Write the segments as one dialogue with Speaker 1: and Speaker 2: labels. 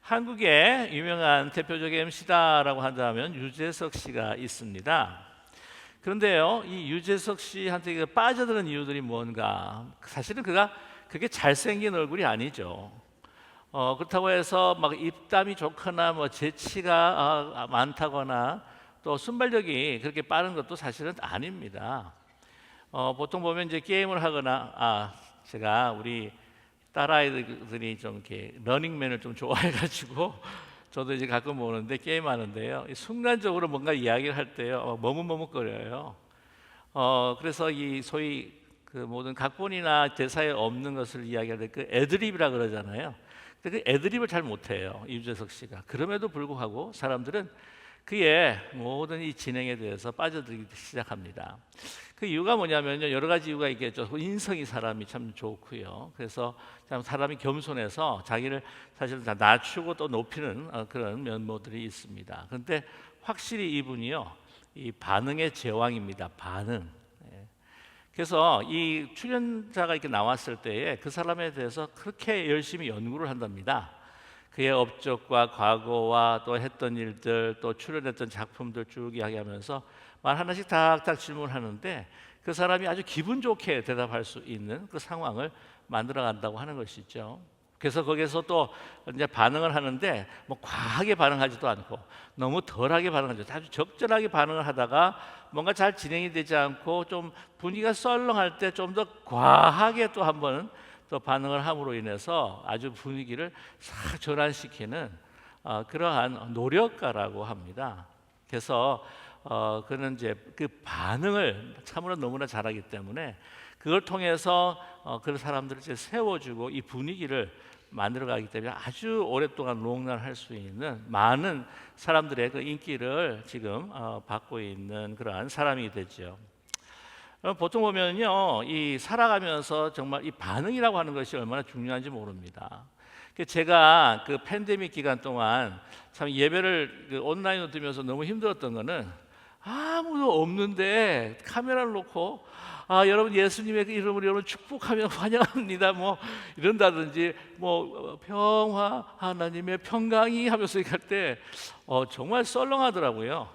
Speaker 1: 한국의 유명한 대표적인 MC다라고 한다면 유재석 씨가 있습니다. 그런데요, 이 유재석 씨한테 빠져드는 이유들이 뭔가? 사실은 그게 잘생긴 얼굴이 아니죠. 그렇다고 해서 막 입담이 좋거나 뭐 재치가 많다거나 또 순발력이 그렇게 빠른 것도 사실은 아닙니다. 보통 보면 이제 게임을 하거나 제가 우리 딸아이들이 좀 이렇게 러닝맨을 좀 좋아해가지고 저도 이제 가끔 보는데 게임하는데요. 순간적으로 뭔가 이야기를 할 때요, 머뭇머뭇거려요. 그래서 이 소위 그 모든 각본이나 대사에 없는 것을 이야기할 때 그 애드립이라 그러잖아요. 근데 그 애드립을 잘 못해요, 유재석 씨가. 그럼에도 불구하고 사람들은 그의 모든 이 진행에 대해서 빠져들기 시작합니다. 그 이유가 뭐냐면요, 여러 가지 이유가 있겠죠. 인성이 사람이 참 좋고요. 그래서 참 사람이 겸손해서 자기를 사실 다 낮추고 또 높이는 그런 면모들이 있습니다. 그런데 확실히 이분이요, 이 반응의 제왕입니다. 반응. 그래서 이 출연자가 이렇게 나왔을 때에 그 사람에 대해서 그렇게 열심히 연구를 한답니다. 그의 업적과 과거와 또 했던 일들, 또 출연했던 작품들 쭉 이야기하면서 말 하나씩 탁탁 질문하는데 그 사람이 아주 기분 좋게 대답할 수 있는 그 상황을 만들어 간다고 하는 것이죠. 그래서 거기서 또 이제 반응을 하는데 뭐 과하게 반응하지도 않고 너무 덜하게 반응하죠. 아주 적절하게 반응을 하다가 뭔가 잘 진행이 되지 않고 좀 분위기가 썰렁할 때 좀 더 과하게 또 한 번은 또 반응을 함으로 인해서 아주 분위기를 싹 전환시키는 그러한 노력가라고 합니다. 그래서 그는 이제 그 반응을 참으로 너무나 잘하기 때문에 그걸 통해서 그 사람들을 이제 세워주고 이 분위기를 만들어가기 때문에 아주 오랫동안 롱런할 수 있는 많은 사람들의 그 인기를 지금 받고 있는 그러한 사람이 되죠. 보통 보면요, 이 살아가면서 정말 이 반응이라고 하는 것이 얼마나 중요한지 모릅니다. 제가 그 팬데믹 기간 동안 참 예배를 그 온라인으로 드리면서 너무 힘들었던 거는 아무도 없는데 카메라를 놓고 여러분 예수님의 그 이름으로 여러분 축복하며 환영합니다 뭐 이런다든지 뭐 평화 하나님의 평강이 하면서 이렇게 할 때 정말 썰렁하더라고요.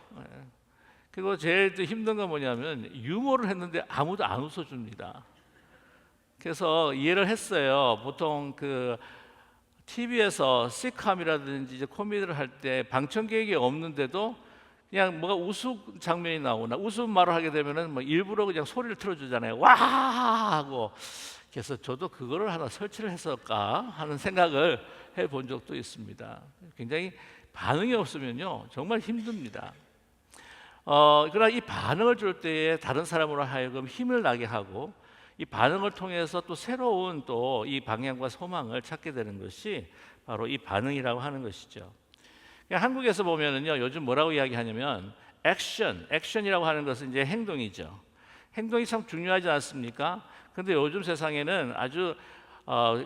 Speaker 1: 그리고 제일 힘든 건 뭐냐면 유머를 했는데 아무도 안 웃어줍니다. 그래서 이해를 했어요. 보통 그 TV에서 시트콤이라든지 이제 코미디를 할 때 방청객이 없는데도 그냥 뭐가 웃음 장면이 나오나 웃음 말을 하게 되면은 뭐 일부러 그냥 소리를 틀어주잖아요. 와 하고. 그래서 저도 그거를 하나 설치를 했을까 하는 생각을 해본 적도 있습니다. 굉장히 반응이 없으면요 정말 힘듭니다. 그러나 이 반응을 줄 때에 다른 사람으로 하여금 힘을 나게 하고 이 반응을 통해서 또 새로운 또 이 방향과 소망을 찾게 되는 것이 바로 이 반응이라고 하는 것이죠. 한국에서 보면은요 요즘 뭐라고 이야기하냐면 액션이라고 하는 것은 이제 행동이죠. 행동이 참 중요하지 않습니까? 근데 요즘 세상에는 아주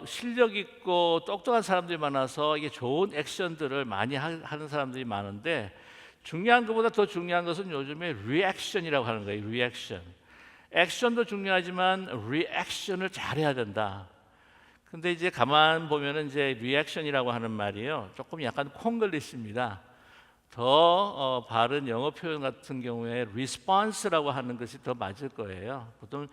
Speaker 1: 실력 있고 똑똑한 사람들이 많아서 이게 좋은 액션들을 많이 하는 사람들이 많은데 중요한 것보다 더 중요한 것은 요즘에 리액션이라고 하는 거예요. 리액션. 액션도 중요하지만 리액션을 잘해야 된다. 근데 이제 가만 보면은 이제 리액션이라고 하는 말이요 조금 약간 콩글리시입니다. 더 바른 영어 표현 같은 경우에 response라고 하는 것이 더 맞을 거예요. 보통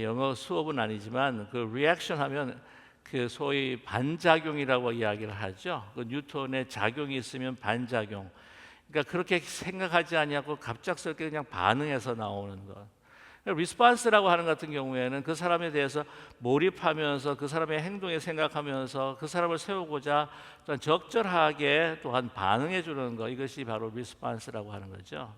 Speaker 1: 영어 수업은 아니지만 그 리액션 하면 그 소위 반작용이라고 이야기를 하죠. 그 뉴턴의 작용이 있으면 반작용. 그러니까 그렇게 생각하지 아니하고 갑작스럽게 그냥 반응해서 나오는 것. 리스폰스라고 하는 같은 경우에는 그 사람에 대해서 몰입하면서 그 사람의 행동에 생각하면서 그 사람을 세우고자 또한 적절하게 또한 반응해 주는 것, 이것이 바로 리스폰스라고 하는 거죠.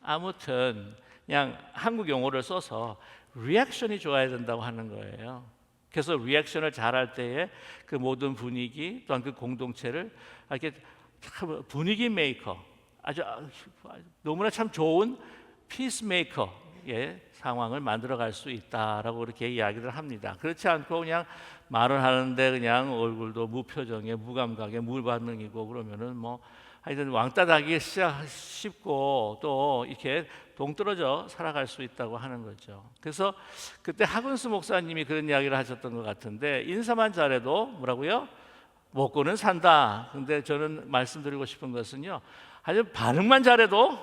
Speaker 1: 아무튼 그냥 한국 용어를 써서 리액션이 좋아야 된다고 하는 거예요. 그래서 리액션을 잘할 때에 그 모든 분위기 또한 그 공동체를 이렇게 참 분위기 메이커, 아주 너무나 참 좋은 피스메이커의 상황을 만들어갈 수 있다라고 그렇게 이야기를 합니다. 그렇지 않고 그냥 말을 하는데 그냥 얼굴도 무표정에 무감각에 무반응이고 그러면은 뭐 하여튼 왕따 당하기 쉽고 또 이렇게 동떨어져 살아갈 수 있다고 하는 거죠. 그래서 그때 하근수 목사님이 그런 이야기를 하셨던 것 같은데 인사만 잘해도 뭐라고요? 먹고는 산다. 근데 저는 말씀드리고 싶은 것은요, 아주 반응만 잘해도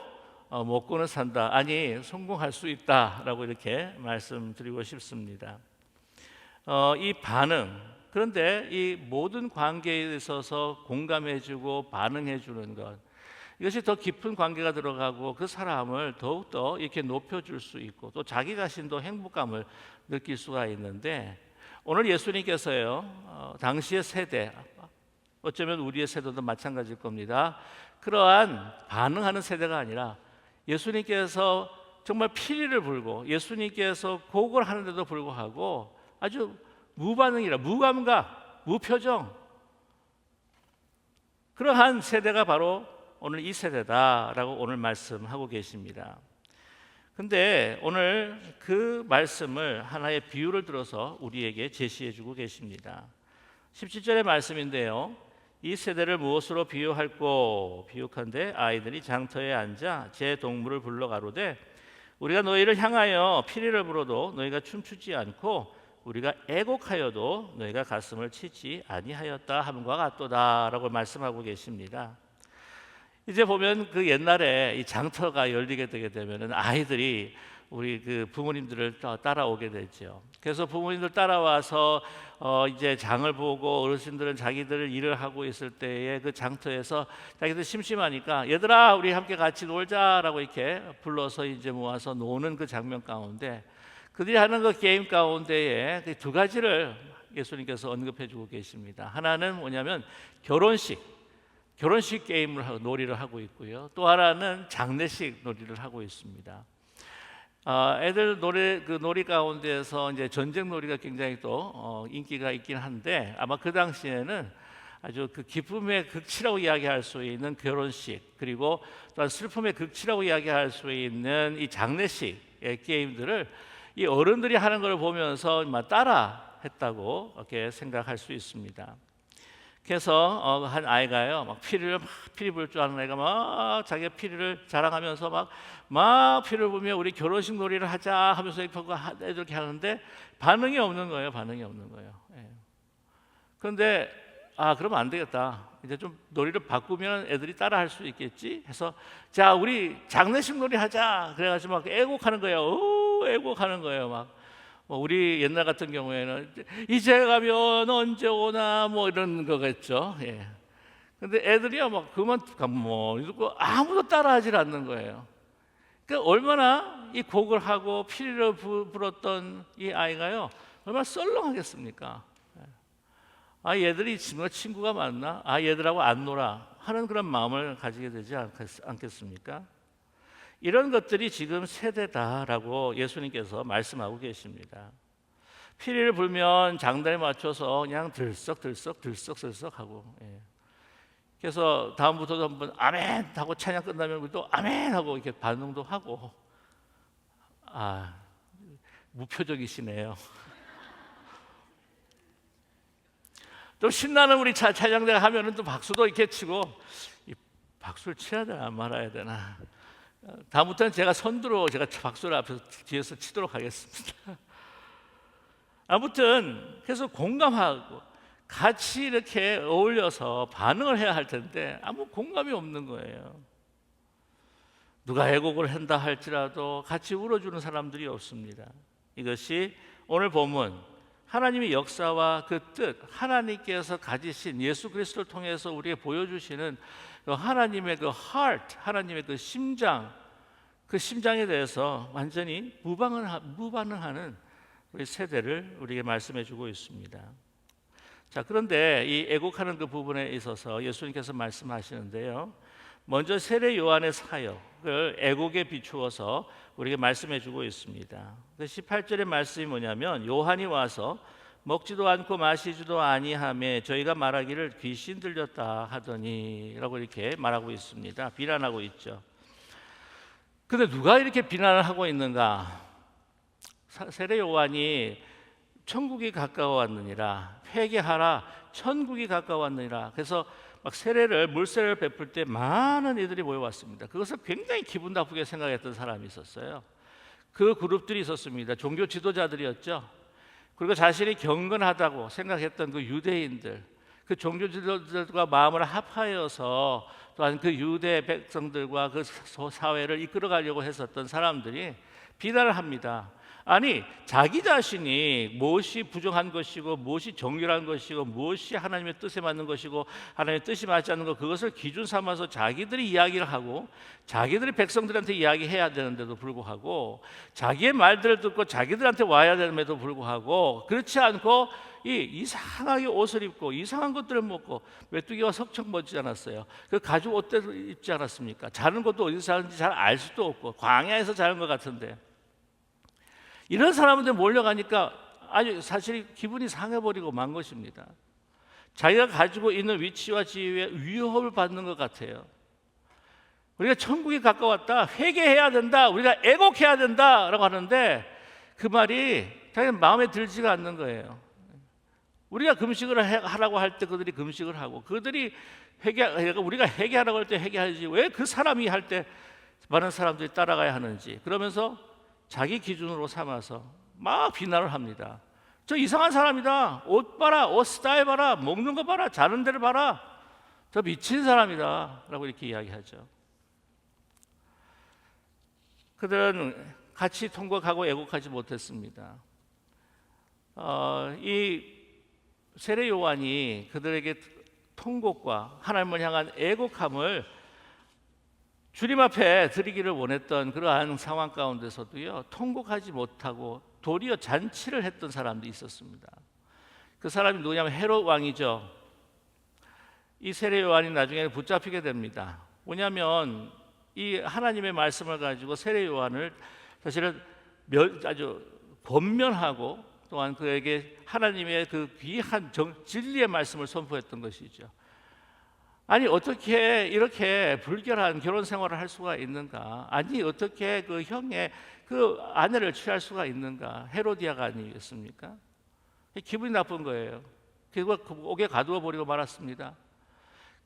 Speaker 1: 먹고는 산다. 아니, 성공할 수 있다라고 이렇게 말씀드리고 싶습니다. 이 반응, 그런데 이 모든 관계에 있어서 공감해주고 반응해주는 것, 이것이 더 깊은 관계가 들어가고 그 사람을 더욱더 이렇게 높여줄 수 있고 또 자기 자신도 행복감을 느낄 수가 있는데, 오늘 예수님께서요, 당시의 세대, 어쩌면 우리의 세대도 마찬가지일 겁니다. 그러한 반응하는 세대가 아니라 예수님께서 정말 피리를 불고 예수님께서 곡을 하는데도 불구하고 아주 무반응이라, 무감각, 무표정, 그러한 세대가 바로 오늘 이 세대다라고 오늘 말씀하고 계십니다. 근데 오늘 그 말씀을 하나의 비유를 들어서 우리에게 제시해 주고 계십니다. 17절의 말씀인데요, 이 세대를 무엇으로 비유할꼬? 비유컨대 아이들이 장터에 앉아 제 동물을 불러 가로되 우리가 너희를 향하여 피리를 불어도 너희가 춤추지 않고 우리가 애곡하여도 너희가 가슴을 치지 아니하였다 함과 같도다라고 말씀하고 계십니다. 이제 보면 그 옛날에 이 장터가 열리게 되게 되면은 아이들이 우리 그 부모님들을 따라오게 되죠. 그래서 부모님들 따라와서 이제 장을 보고 어르신들은 자기들 일을 하고 있을 때에 그 장터에서 자기들 심심하니까 얘들아 우리 함께 같이 놀자라고 이렇게 불러서 이제 모아서 노는 그 장면 가운데 그들이 하는 그 게임 가운데에 그 두 가지를 예수님께서 언급해 주고 계십니다. 하나는 뭐냐면 결혼식 게임을 하고 놀이를 하고 있고요. 또 하나는 장례식 놀이를 하고 있습니다. 애들 놀이 가운데에서 이제 전쟁 놀이가 굉장히 또 인기가 있긴 한데 아마 그 당시에는 아주 그 기쁨의 극치라고 이야기할 수 있는 결혼식, 그리고 또한 슬픔의 극치라고 이야기할 수 있는 이 장례식의 게임들을 이 어른들이 하는 걸 보면서 따라 했다고 이렇게 생각할 수 있습니다. 그래서 한 아이가요, 피리 불 줄 아는 애가 막 자기가 피리를 자랑하면서 막 피를 불며 우리 결혼식 놀이를 하자 하면서 이렇게 하는데 반응이 없는 거예요. 예. 그런데 그러면 안 되겠다. 이제 좀 놀이를 바꾸면 애들이 따라 할 수 있겠지 해서 자 우리 장례식 놀이 하자. 그래가지고 막 애곡하는 거예요. 애곡하는 거예요. 우리 옛날 같은 경우에는 이제 가면 언제 오나 이런 거겠죠. 예. 근데 애들이요 그만 이러고 아무도 따라하질 않는 거예요. 그러니까 얼마나 이 곡을 하고 피리를 불었던 이 아이가요 얼마나 썰렁하겠습니까? 얘들이 친구가 많나? 얘들하고 안 놀아 하는 그런 마음을 가지게 되지 않겠습니까? 이런 것들이 지금 세대다라고 예수님께서 말씀하고 계십니다. 피리를 불면 장단에 맞춰서 그냥 들썩 하고, 예. 그래서 다음부터도 한번 아멘 하고 찬양 끝나면 또 아멘 하고 이렇게 반응도 하고. 무표적이시네요. 또 신나는 우리 찬양대가 하면은 또 박수도 이렇게 치고, 이 박수를 쳐야 되나 말아야 되나. 다음부터는 제가 선두로 제가 박수를 앞에서 뒤에서 치도록 하겠습니다. 아무튼 그래서 공감하고 같이 이렇게 어울려서 반응을 해야 할 텐데 아무 공감이 없는 거예요. 누가 애곡을 한다 할지라도 같이 울어주는 사람들이 없습니다. 이것이 오늘 본문 하나님의 역사와 그 뜻, 하나님께서 가지신 예수 그리스도를 통해서 우리에게 보여주시는 하나님의 그 heart, 하나님의 그 심장, 그 심장에 대해서 완전히 무반응하는 우리 세대를 우리에게 말씀해 주고 있습니다. 자, 그런데 이 애곡하는 그 부분에 있어서 예수님께서 말씀하시는데요, 먼저 세례 요한의 사역을 애곡에 비추어서 우리에게 말씀해 주고 있습니다. 18절의 말씀이 뭐냐면 요한이 와서 먹지도 않고 마시지도 아니하며 저희가 말하기를 귀신 들렸다 하더니 라고 이렇게 말하고 있습니다. 비난하고 있죠. 근데 누가 이렇게 비난을 하고 있는가? 세례 요한이 천국이 가까워왔느니라, 회개하라 천국이 가까워왔느니라. 그래서 물세례를 베풀 때 많은 이들이 모여왔습니다. 그것을 굉장히 기분 나쁘게 생각했던 사람이 있었어요. 그 그룹들이 있었습니다. 종교 지도자들이었죠. 그리고 자신이 경건하다고 생각했던 그 유대인들, 그 종교 지도자들과 마음을 합하여서 또한 그 유대 백성들과 그 사회를 이끌어가려고 했었던 사람들이 비난을 합니다. 아니, 자기 자신이 무엇이 부정한 것이고 무엇이 정결한 것이고 무엇이 하나님의 뜻에 맞는 것이고 하나님의 뜻이 맞지 않는 것, 그것을 기준 삼아서 자기들이 이야기를 하고 자기들이 백성들한테 이야기해야 되는데도 불구하고, 자기의 말들을 듣고 자기들한테 와야 됨에도 불구하고 그렇지 않고 이상하게 옷을 입고 이상한 것들을 먹고, 메뚜기와 석청 먹지 않았어요. 그 가죽 옷대로 입지 않았습니까? 자는 것도 어디서 자는지 잘 알 수도 없고 광야에서 자는 것 같은데, 이런 사람들 몰려가니까 아주 사실 기분이 상해버리고 만 것입니다. 자기가 가지고 있는 위치와 지위에 위협을 받는 것 같아요. 우리가 천국에 가까웠다, 회개해야 된다, 우리가 애곡해야 된다라고 하는데 그 말이 자기 마음에 들지가 않는 거예요. 우리가 금식을 하라고 할 때 그들이 금식을 하고, 그들이 우리가 회개하라고 할 때 회개하지 왜 그 사람이 할 때 많은 사람들이 따라가야 하는지, 그러면서 자기 기준으로 삼아서 막 비난을 합니다. 저 이상한 사람이다, 옷 봐라, 옷 스타일 봐라, 먹는 거 봐라, 자는 데를 봐라, 저 미친 사람이다 라고 이렇게 이야기하죠. 그들은 같이 통곡하고 애곡하지 못했습니다. 이 세례 요한이 그들에게 통곡과 하나님을 향한 애곡함을 주님 앞에 드리기를 원했던 그러한 상황 가운데서도요, 통곡하지 못하고 도리어 잔치를 했던 사람도 있었습니다. 그 사람이 누구냐면 헤롯 왕이죠. 이 세례 요한이 나중에 붙잡히게 됩니다. 뭐냐면 이 하나님의 말씀을 가지고 세례 요한을 사실은 아주 권면하고 또한 그에게 하나님의 그 귀한 진리의 말씀을 선포했던 것이죠. 아니, 어떻게 이렇게 불결한 결혼 생활을 할 수가 있는가? 아니, 어떻게 그 형의 그 아내를 취할 수가 있는가? 헤로디아가 아니겠습니까? 기분이 나쁜 거예요. 그리고 옥에 가두어 버리고 말았습니다.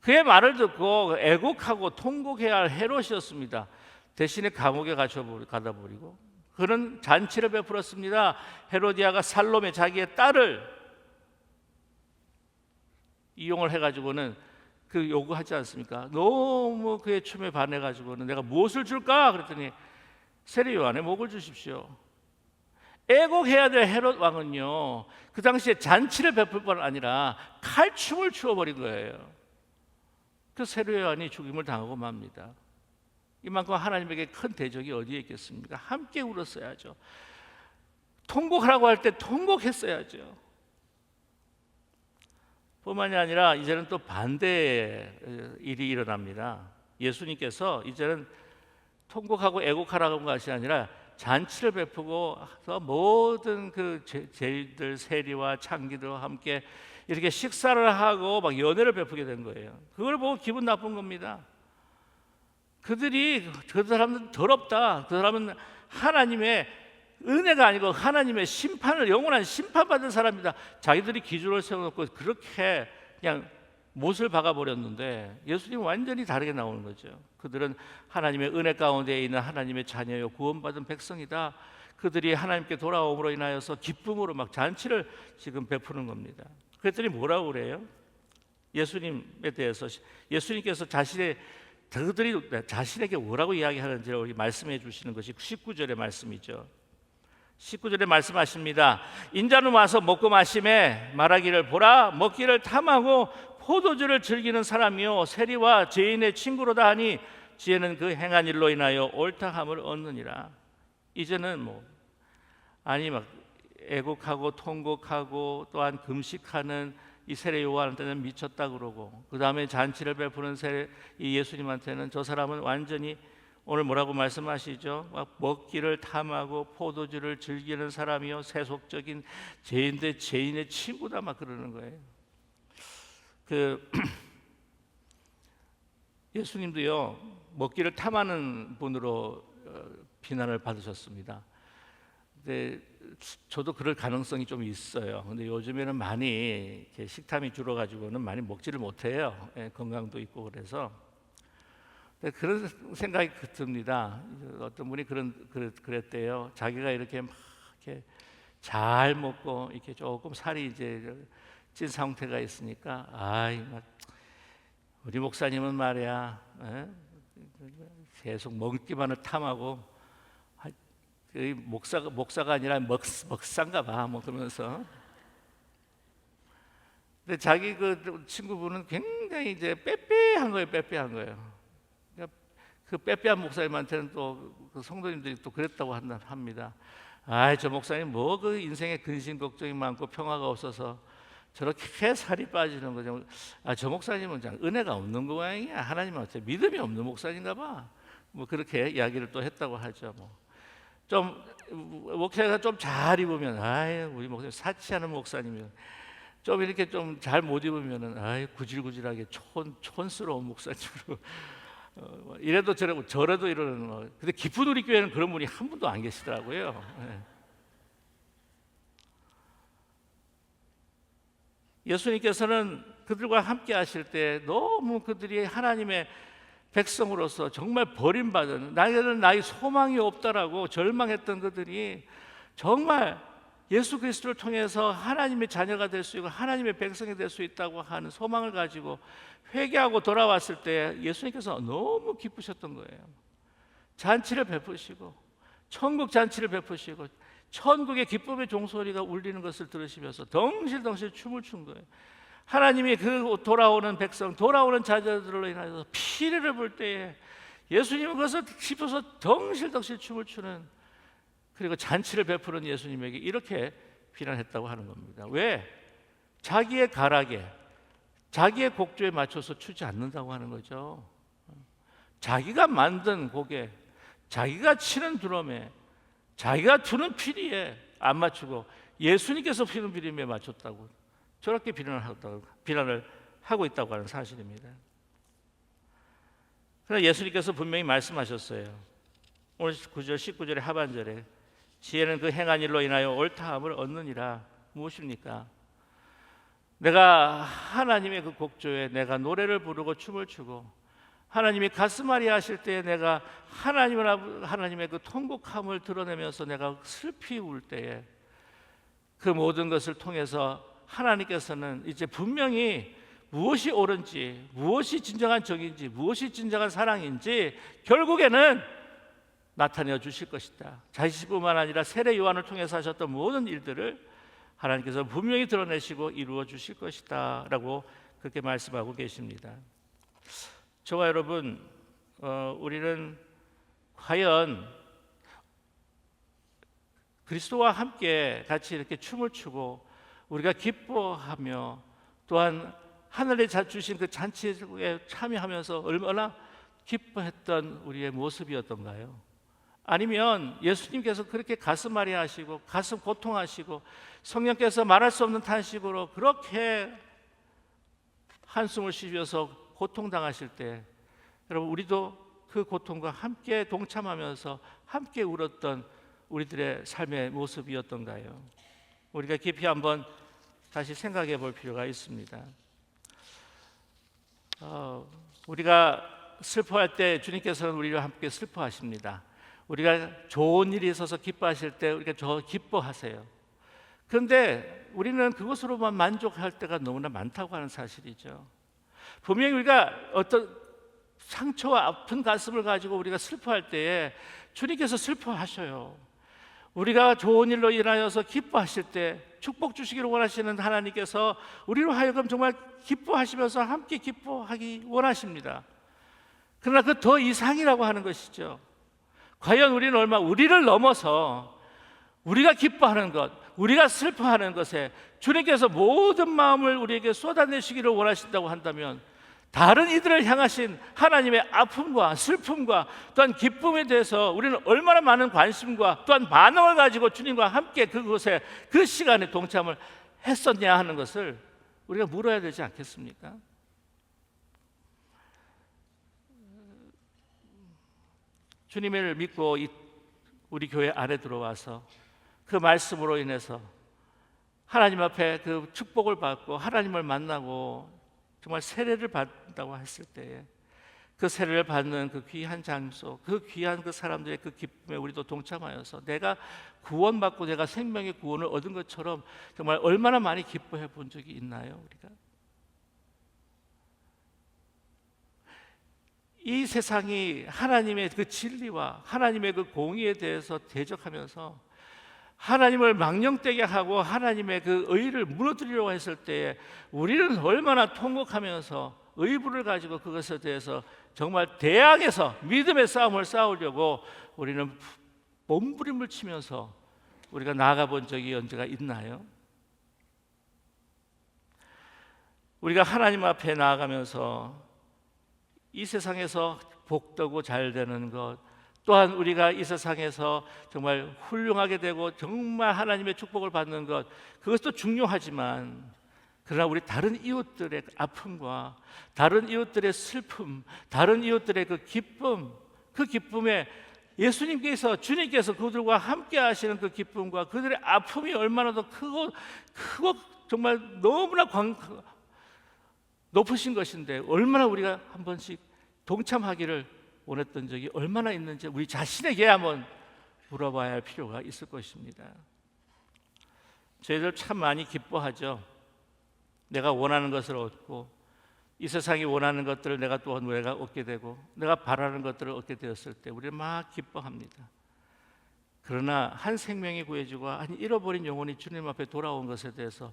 Speaker 1: 그의 말을 듣고 애곡하고 통곡해야 할 헤롯이었습니다. 대신에 감옥에 가다 버리고, 그는 잔치를 베풀었습니다. 헤로디아가 살롬의 자기의 딸을 이용을 해가지고는 그 요구하지 않습니까? 너무 그의 춤에 반해가지고는 내가 무엇을 줄까? 그랬더니 세례 요한의 목을 주십시오. 애곡해야 될 헤롯 왕은요, 그 당시에 잔치를 베풀 뿐 아니라 칼춤을 추어버린 거예요. 그 세례 요한이 죽임을 당하고 맙니다. 이만큼 하나님에게 큰 대적이 어디에 있겠습니까? 함께 울었어야죠. 통곡하라고 할 때 통곡했어야죠. 뿐만이 아니라 이제는 또 반대의 일이 일어납니다. 예수님께서 이제는 통곡하고 애곡하라고 한 것이 아니라 잔치를 베푸고 모든 그 제일들 세리와 창기들과 함께 이렇게 식사를 하고 막 연회를 베푸게 된 거예요. 그걸 보고 기분 나쁜 겁니다. 그 사람은 더럽다, 그 사람은 하나님의 은혜가 아니고 하나님의 심판을, 영원한 심판받은 사람이다. 자기들이 기준을 세워놓고 그렇게 그냥 못을 박아버렸는데, 예수님은 완전히 다르게 나오는 거죠. 그들은 하나님의 은혜 가운데 있는 하나님의 자녀요, 구원받은 백성이다. 그들이 하나님께 돌아옴으로 인하여서 기쁨으로 막 잔치를 지금 베푸는 겁니다. 그랬더니 뭐라고 그래요? 예수님에 대해서 예수님께서 그들이 자신에게 뭐라고 이야기하는지를 말씀해 주시는 것이 19절의 말씀이죠. 19절에 말씀하십니다. 인자는 와서 먹고 마심에 말하기를, 보라, 먹기를 탐하고 포도주를 즐기는 사람이요 세리와 죄인의 친구로다 하니 지혜는 그 행한 일로 인하여 옳다함을 얻느니라. 이제는 막 애곡하고 통곡하고 또한 금식하는 이 세례 요한한테는 미쳤다 그러고, 그 다음에 잔치를 베푸는 이 예수님한테는 저 사람은 완전히 오늘 뭐라고 말씀하시죠? 먹기를 탐하고 포도주를 즐기는 사람이요 세속적인 죄인들, 죄인의 친구다 막 그러는 거예요. 예수님도요 먹기를 탐하는 분으로 비난을 받으셨습니다. 근데 저도 그럴 가능성이 좀 있어요. 근데 요즘에는 많이 식탐이 줄어가지고는 많이 먹지를 못해요. 건강도 있고 그래서. 그런 생각이 듭니다. 어떤 분이 그랬대요. 자기가 이렇게 막 이렇게 잘 먹고 이렇게 조금 살이 이제 찐 상태가 있으니까 우리 목사님은 말이야 계속 먹기만을 탐하고 목사가 아니라 먹상가 봐 뭐 그러면서. 근데 자기 그 친구분은 굉장히 이제 빼빼한 거예요. 그러니까 그 빼빼한 목사님한테는 또 그 성도님들이 또 그랬다고 합니다. 저 목사님 뭐 그 인생에 근심 걱정이 많고 평화가 없어서 저렇게 살이 빠지는 거죠. 저 목사님은 은혜가 없는 모양이야. 하나님한테 믿음이 없는 목사인가 봐. 뭐 그렇게 이야기를 또 했다고 하죠. 좀 목사가 좀 잘 입으면 우리 목사님 사치하는 목사님이요. 좀 이렇게 좀 잘 못 입으면은 구질구질하게 촌스러운 목사님으로 이래도 저래도 이러는 거. 근데 깊은 우리 교회는 그런 분이 한 분도 안 계시더라고요. 예수님께서는 그들과 함께 하실 때 너무 그들이 하나님의 백성으로서 정말 버림받은, 나에게는 나의 소망이 없다라고 절망했던 그들이 정말 예수 그리스도를 통해서 하나님의 자녀가 될 수 있고 하나님의 백성이 될 수 있다고 하는 소망을 가지고 회개하고 돌아왔을 때 예수님께서 너무 기쁘셨던 거예요. 잔치를 베푸시고 천국 잔치를 베푸시고 천국의 기쁨의 종소리가 울리는 것을 들으시면서 덩실덩실 춤을 춘 거예요. 하나님이 그 돌아오는 백성, 돌아오는 자녀들로 인하여서 피를 볼 때에 예수님은 그것을 기뻐서 덩실덩실 춤을 추는, 그리고 잔치를 베푸는 예수님에게 이렇게 비난했다고 하는 겁니다. 왜? 자기의 가락에, 자기의 곡조에 맞춰서 추지 않는다고 하는 거죠. 자기가 만든 곡에, 자기가 치는 드럼에, 자기가 두는 피리에 안 맞추고 예수님께서 피는 피리에 맞췄다고, 저렇게 비난을 하고 있다고 하는 사실입니다. 그러나 예수님께서 분명히 말씀하셨어요. 오늘 9절 19절의 하반절에 지혜는 그 행한 일로 인하여 옳다함을 얻느니라. 무엇입니까? 내가 하나님의 그 곡조에 내가 노래를 부르고 춤을 추고 하나님이 가스마리 하실 때에 내가 하나님의 그 통곡함을 드러내면서 내가 슬피 울 때에 그 모든 것을 통해서 하나님께서는 이제 분명히 무엇이 옳은지, 무엇이 진정한 정인지, 무엇이 진정한 사랑인지 결국에는 나타내어 주실 것이다. 자신뿐만 아니라 세례 요한을 통해서 하셨던 모든 일들을 하나님께서 분명히 드러내시고 이루어 주실 것이다 라고 그렇게 말씀하고 계십니다. 저와 여러분, 우리는 과연 그리스도와 함께 같이 이렇게 춤을 추고 우리가 기뻐하며 또한 하늘에 주신 그 잔치에 참여하면서 얼마나 기뻐했던 우리의 모습이었던가요? 아니면 예수님께서 그렇게 가슴앓이 하시고 가슴 고통하시고 성령께서 말할 수 없는 탄식으로 그렇게 한숨을 쉬셔서 고통당하실 때 여러분, 우리도 그 고통과 함께 동참하면서 함께 울었던 우리들의 삶의 모습이었던가요? 우리가 깊이 한번 다시 생각해 볼 필요가 있습니다. 우리가 슬퍼할 때 주님께서는 우리와 함께 슬퍼하십니다. 우리가 좋은 일이 있어서 기뻐하실 때 우리가 기뻐하세요. 그런데 우리는 그것으로만 만족할 때가 너무나 많다고 하는 사실이죠. 분명히 우리가 어떤 상처와 아픈 가슴을 가지고 우리가 슬퍼할 때에 주님께서 슬퍼하셔요. 우리가 좋은 일로 인하여서 기뻐하실 때 축복 주시기를 원하시는 하나님께서 우리로 하여금 정말 기뻐하시면서 함께 기뻐하기 원하십니다. 그러나 그 더 이상이라고 하는 것이죠. 과연 우리는 우리를 넘어서 우리가 기뻐하는 것, 우리가 슬퍼하는 것에 주님께서 모든 마음을 우리에게 쏟아내시기를 원하신다고 한다면 다른 이들을 향하신 하나님의 아픔과 슬픔과 또한 기쁨에 대해서 우리는 얼마나 많은 관심과 또한 반응을 가지고 주님과 함께 그곳에 그 시간에 동참을 했었냐 하는 것을 우리가 물어야 되지 않겠습니까? 주님을 믿고 우리 교회 안에 들어와서 그 말씀으로 인해서 하나님 앞에 그 축복을 받고 하나님을 만나고 정말 세례를 받는다고 했을 때에 그 세례를 받는 그 귀한 장소, 그 귀한 그 사람들의 그 기쁨에 우리도 동참하여서 내가 구원받고 내가 생명의 구원을 얻은 것처럼 정말 얼마나 많이 기뻐해 본 적이 있나요? 우리가 이 세상이 하나님의 그 진리와 하나님의 그 공의에 대해서 대적하면서 하나님을 망령되게 하고 하나님의 그 의를 무너뜨리려고 했을 때에 우리는 얼마나 통곡하면서 의부를 가지고 그것에 대해서 정말 대항해서 믿음의 싸움을 싸우려고 우리는 몸부림을 치면서 우리가 나아가 본 적이 언제가 있나요? 우리가 하나님 앞에 나아가면서 이 세상에서 복되고 잘 되는 것, 또한 우리가 이 세상에서 정말 훌륭하게 되고 정말 하나님의 축복을 받는 것, 그것도 중요하지만 그러나 우리 다른 이웃들의 아픔과 다른 이웃들의 슬픔, 다른 이웃들의 그 기쁨, 그 기쁨에 예수님께서, 주님께서 그들과 함께 하시는 그 기쁨과 그들의 아픔이 얼마나 더 크고 정말 너무나 높으신 것인데 얼마나 우리가 한 번씩 동참하기를 원했던 적이 얼마나 있는지 우리 자신에게 한번 물어봐야 할 필요가 있을 것입니다. 저희들 참 많이 기뻐하죠. 내가 원하는 것을 얻고 이 세상이 원하는 것들을 내가 얻게 되고 내가 바라는 것들을 얻게 되었을 때 우리는 막 기뻐합니다. 그러나 한 생명이 구해지고 한 잃어버린 영혼이 주님 앞에 돌아온 것에 대해서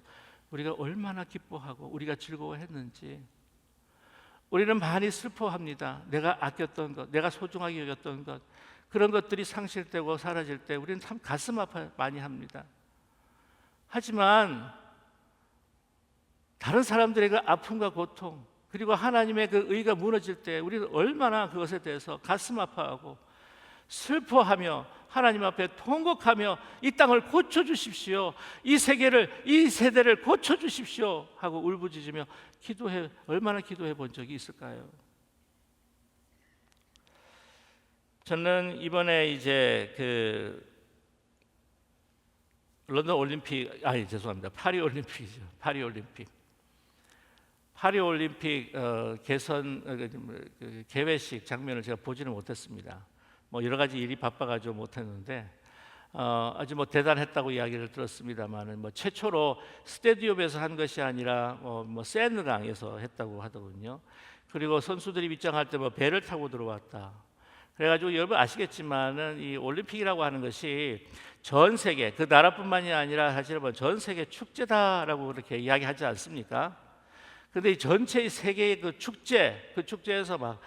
Speaker 1: 우리가 얼마나 기뻐하고 우리가 즐거워했는지 우리는 많이 슬퍼합니다. 내가 아꼈던 것, 내가 소중하게 여겼던 것, 그런 것들이 상실되고 사라질 때 우리는 참 가슴 아파 많이 합니다. 하지만 다른 사람들의 그 아픔과 고통, 그리고 하나님의 그 의가 무너질 때 우리는 얼마나 그것에 대해서 가슴 아파하고 슬퍼하며 하나님 앞에 통곡하며 이 땅을 고쳐주십시오, 이 세계를, 이 세대를 고쳐주십시오 하고 울부짖으며 얼마나 기도해 본 적이 있을까요? 저는 이번에 이제 그 런던 올림픽, 죄송합니다. 파리 올림픽이죠. 파리 올림픽 개회식 장면을 제가 보지는 못했습니다. 뭐 여러 가지 일이 바빠가지고 못했는데 아주 뭐 대단했다고 이야기를 들었습니다만은 뭐 최초로 스테디움에서 한 것이 아니라 뭐 세느강에서 했다고 하더군요. 그리고 선수들이 입장할 때 뭐 배를 타고 들어왔다. 그래가지고 여러분 아시겠지만은 이 올림픽이라고 하는 것이 전 세계 그 나라뿐만이 아니라 사실은 뭐 전 세계 축제다라고 그렇게 이야기하지 않습니까? 근데 이 전체 세계의 그 축제에서 막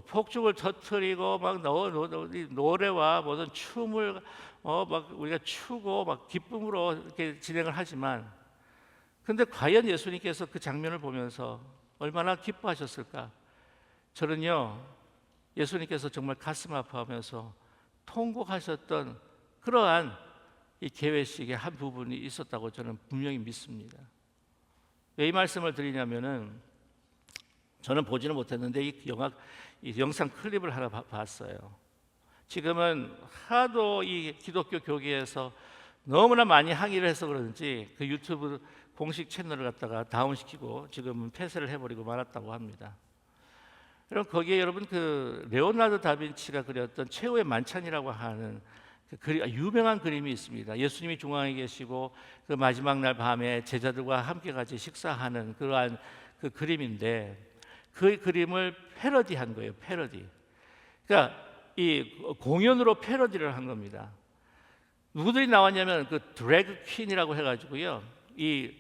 Speaker 1: 폭죽을 터뜨리고 막 노래와 모든 춤을 막 우리가 추고 막 기쁨으로 이렇게 진행을 하지만, 근데 과연 예수님께서 그 장면을 보면서 얼마나 기뻐하셨을까? 저는요, 예수님께서 정말 가슴 아파하면서 통곡하셨던 그러한 이 개회식의 한 부분이 있었다고 저는 분명히 믿습니다. 왜 이 말씀을 드리냐면은 저는 보지는 못했는데 이 영상 클립을 하나 봤어요. 지금은 하도 이 기독교 교계에서 너무나 많이 항의를 해서 그런지 그 유튜브 공식 채널을 갖다가 다운시키고 지금은 폐쇄를 해버리고 말았다고 합니다. 그럼 거기에 여러분 그 레오나르도 다빈치가 그렸던 최후의 만찬이라고 하는 유명한 그림이 있습니다. 예수님이 중앙에 계시고 그 마지막 날 밤에 제자들과 함께 같이 식사하는 그러한 그 그림인데, 그 그림을 패러디한 거예요. 패러디. 그러니까 이 공연으로 패러디를 한 겁니다. 누구들이 나왔냐면 그 드래그 퀸이라고 해가지고요, 이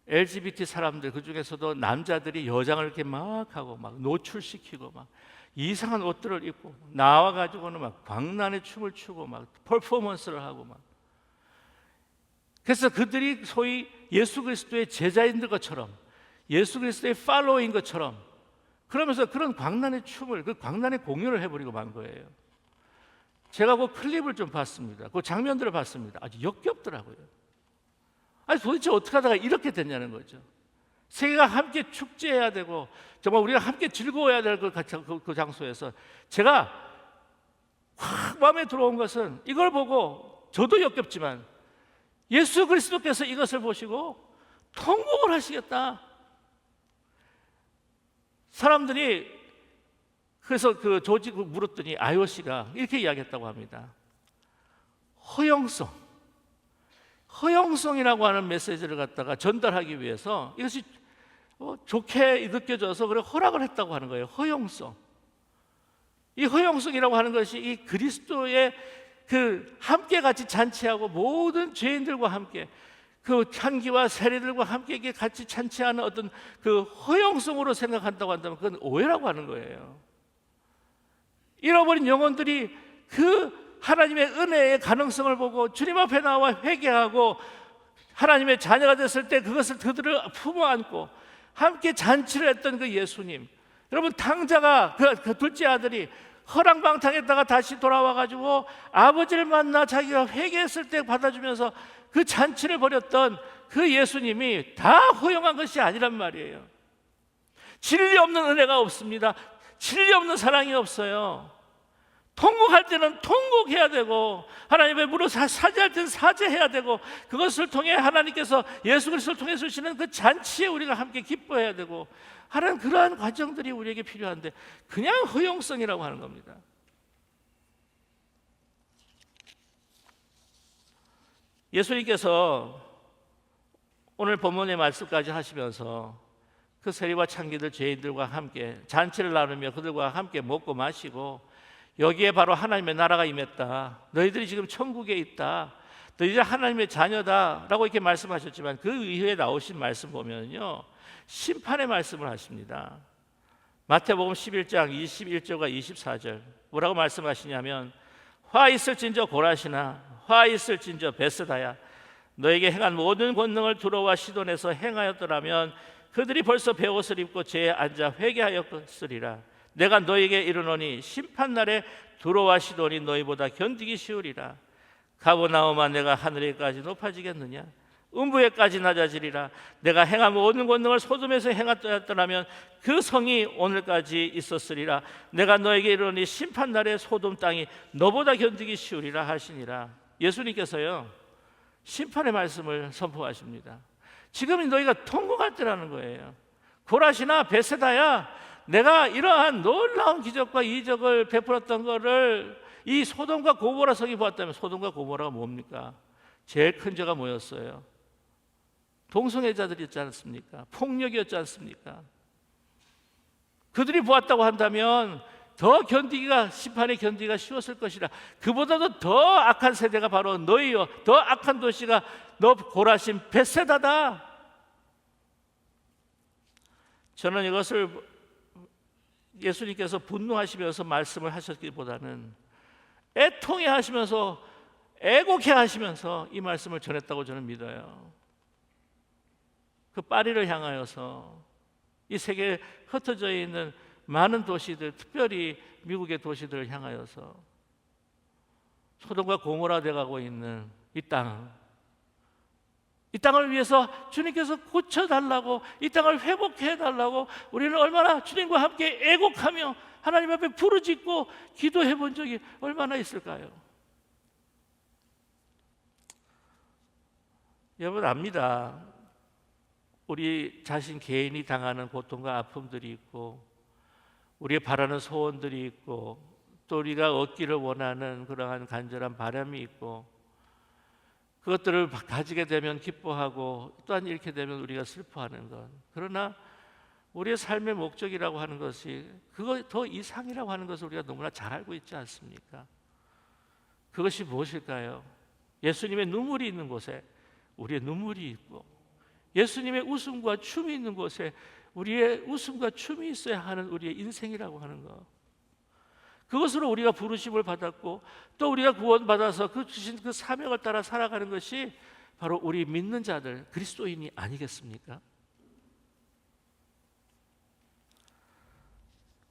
Speaker 1: LGBT 사람들, 그 중에서도 남자들이 여장을 이렇게 막 하고 막 노출시키고 막 이상한 옷들을 입고 나와가지고는 막 광란의 춤을 추고 막 퍼포먼스를 하고 막. 그래서 그들이 소위 예수 그리스도의 제자인 것처럼, 예수 그리스도의 팔로우인 것처럼 그러면서 그런 광란의 춤을, 그 광란의 공연을 해버리고 만 거예요. 제가 그 클립을 좀 봤습니다. 그 장면들을 봤습니다. 아주 역겹더라고요. 아니 도대체 어떻게 하다가 이렇게 됐냐는 거죠. 세계가 함께 축제해야 되고 정말 우리가 함께 즐거워야 될 그 장소에서 제가 확 마음에 들어온 것은, 이걸 보고 저도 역겹지만 예수 그리스도께서 이것을 보시고 통곡을 하시겠다. 사람들이 그래서 그 조직을 물었더니 IOC가 이렇게 이야기했다고 합니다. 허용성이라고 하는 메시지를 갖다가 전달하기 위해서 이것이 좋게 느껴져서 그래 허락을 했다고 하는 거예요. 허용성. 이 허용성이라고 하는 것이 이 그리스도의 그 함께 같이 잔치하고 모든 죄인들과 함께 그 향기와 세례들과 함께 이게 같이 잔치하는 어떤 그 허용성으로 생각한다고 한다면 그건 오해라고 하는 거예요. 잃어버린 영혼들이 그 하나님의 은혜의 가능성을 보고 주님 앞에 나와 회개하고 하나님의 자녀가 됐을 때 그것을 그들을 품어 안고 함께 잔치를 했던 그 예수님, 여러분 탕자가 그 둘째 아들이 허랑방탕했다가 다시 돌아와가지고 아버지를 만나 자기가 회개했을 때 받아주면서 그 잔치를 벌였던 그 예수님이 다 허용한 것이 아니란 말이에요. 진리 없는 은혜가 없습니다. 진리 없는 사랑이 없어요. 통곡할 때는 통곡해야 되고 하나님의 무릎 사죄할 때는 사죄해야 되고 그것을 통해 하나님께서 예수 그리스도를 통해서 주시는 그 잔치에 우리가 함께 기뻐해야 되고 하는 그러한 과정들이 우리에게 필요한데 그냥 허용성이라고 하는 겁니다. 예수님께서 오늘 본문의 말씀까지 하시면서 그 세리와 창기들 죄인들과 함께 잔치를 나누며 그들과 함께 먹고 마시고 여기에 바로 하나님의 나라가 임했다. 너희들이 지금 천국에 있다. 너희들 하나님의 자녀다 라고 이렇게 말씀하셨지만 그 이후에 나오신 말씀 보면요 심판의 말씀을 하십니다. 마태복음 11장 21절과 24절 뭐라고 말씀하시냐면 화 있을진저 고라시나 화 있을진저 베스다야 너에게 행한 모든 권능을 두로와 시돈에서 행하였더라면 그들이 벌써 베옷을 입고 죄에 앉아 회개하였으리라. 내가 너에게 이르노니 심판날에 두로와 시돈이 너희보다 견디기 쉬우리라. 가버나움아 내가 하늘에까지 높아지겠느냐 음부에까지 낮아지리라. 내가 행한 모든 권능을 소돔에서 행하였더라면 그 성이 오늘까지 있었으리라. 내가 너에게 이르노니 심판날에 소돔 땅이 너보다 견디기 쉬우리라 하시니라. 예수님께서요 심판의 말씀을 선포하십니다. 지금 너희가 통곡할 때라는 거예요. 고라시나 베세다야 내가 이러한 놀라운 기적과 이적을 베풀었던 거를 이 소돔과 고모라 성이 보았다면 소돔과 고모라가 뭡니까? 제일 큰 죄가 뭐였어요? 동성애자들이었지 않습니까? 폭력이었지 않습니까? 그들이 보았다고 한다면 더 견디기가 심판에 견디기가 쉬웠을 것이라. 그보다도 더 악한 세대가 바로 너희요 더 악한 도시가 너 고라신 벳세다다. 저는 이것을 예수님께서 분노하시면서 말씀을 하셨기보다는 애통해 하시면서 애곡해 하시면서 이 말씀을 전했다고 저는 믿어요. 그 파리를 향하여서 이 세계에 흩어져 있는 많은 도시들, 특별히 미국의 도시들을 향하여서 소돔과 고모라 돼가고 있는 이 땅을 위해서 주님께서 고쳐달라고, 이 땅을 회복해달라고 우리는 얼마나 주님과 함께 애곡하며 하나님 앞에 부르짖고 기도해 본 적이 얼마나 있을까요? 여러분 압니다. 우리 자신 개인이 당하는 고통과 아픔들이 있고 우리의 바라는 소원들이 있고 또 우리가 얻기를 원하는 그러한 간절한 바람이 있고 그것들을 가지게 되면 기뻐하고 또한 잃게 되면 우리가 슬퍼하는 것. 그러나 우리의 삶의 목적이라고 하는 것이 그거 더 이상이라고 하는 것을 우리가 너무나 잘 알고 있지 않습니까? 그것이 무엇일까요? 예수님의 눈물이 있는 곳에 우리의 눈물이 있고 예수님의 웃음과 춤이 있는 곳에 우리의 웃음과 춤이 있어야 하는 우리의 인생이라고 하는 것. 그것으로 우리가 부르심을 받았고 또 우리가 구원받아서 그 주신 그 사명을 따라 살아가는 것이 바로 우리 믿는 자들 그리스도인이 아니겠습니까?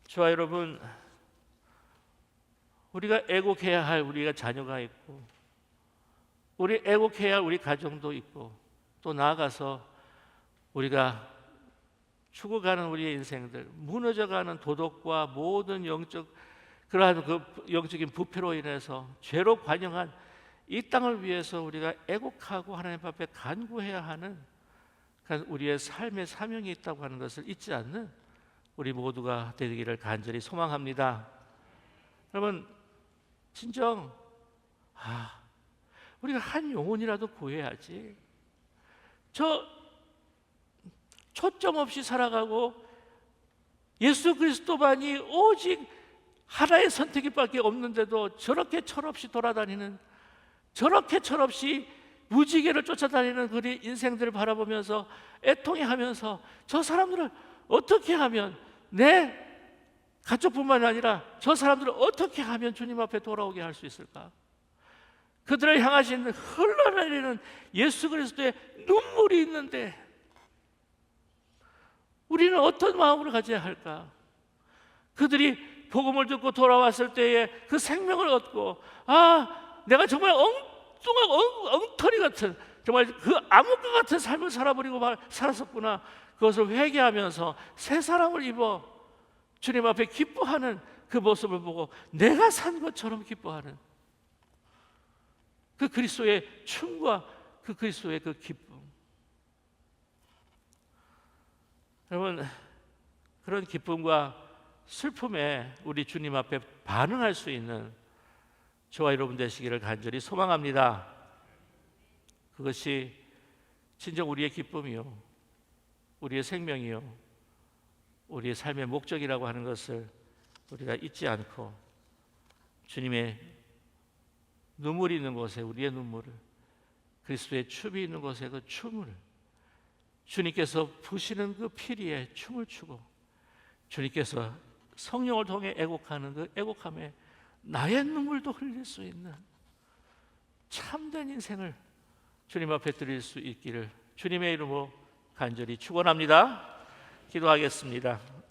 Speaker 1: 저와 여러분, 우리가 애곡해야 할 우리가 자녀가 있고 우리 애곡해야 할 우리 가정도 있고 또 나아가서 우리가 죽어가는 우리의 인생들, 무너져가는 도덕과 모든 그러한 그 영적인 부패로 인해서 죄로 관영한 이 땅을 위해서 우리가 애곡하고 하나님 앞에 간구해야 하는 우리의 삶의 사명이 있다고 하는 것을 잊지 않는 우리 모두가 되기를 간절히 소망합니다. 여러분, 진정 우리가 한 영혼이라도 구해야지. 저 초점 없이 살아가고 예수 그리스도만이 오직 하나의 선택밖에 없는데도 저렇게 철없이 돌아다니는, 저렇게 철없이 무지개를 쫓아다니는 그 인생들을 바라보면서 애통해하면서 저 사람들을 어떻게 하면, 내 가족뿐만 아니라 저 사람들을 어떻게 하면 주님 앞에 돌아오게 할 수 있을까? 그들을 향하신 흘러내리는 예수 그리스도의 눈물이 있는데 우리는 어떤 마음으로 가져야 할까? 그들이 복음을 듣고 돌아왔을 때에 그 생명을 얻고, 내가 정말 엉뚱하고 엉터리 같은, 정말 그 암흑과 같은 삶을 살았었구나. 그것을 회개하면서 새 사람을 입어 주님 앞에 기뻐하는 그 모습을 보고 내가 산 것처럼 기뻐하는 그 그리스도의 춤과 그 그리스도의 그 기쁨. 여러분, 그런 기쁨과 슬픔에 우리 주님 앞에 반응할 수 있는 저와 여러분 되시기를 간절히 소망합니다. 그것이 진정 우리의 기쁨이요, 우리의 생명이요, 우리의 삶의 목적이라고 하는 것을 우리가 잊지 않고 주님의 눈물이 있는 곳에 우리의 눈물을, 그리스도의 춤이 있는 곳에 그 춤을, 주님께서 부시는 그 피리에 춤을 추고 주님께서 성령을 통해 애곡하는 그 애곡함에 나의 눈물도 흘릴 수 있는 참된 인생을 주님 앞에 드릴 수 있기를 주님의 이름으로 간절히 축원합니다. 기도하겠습니다.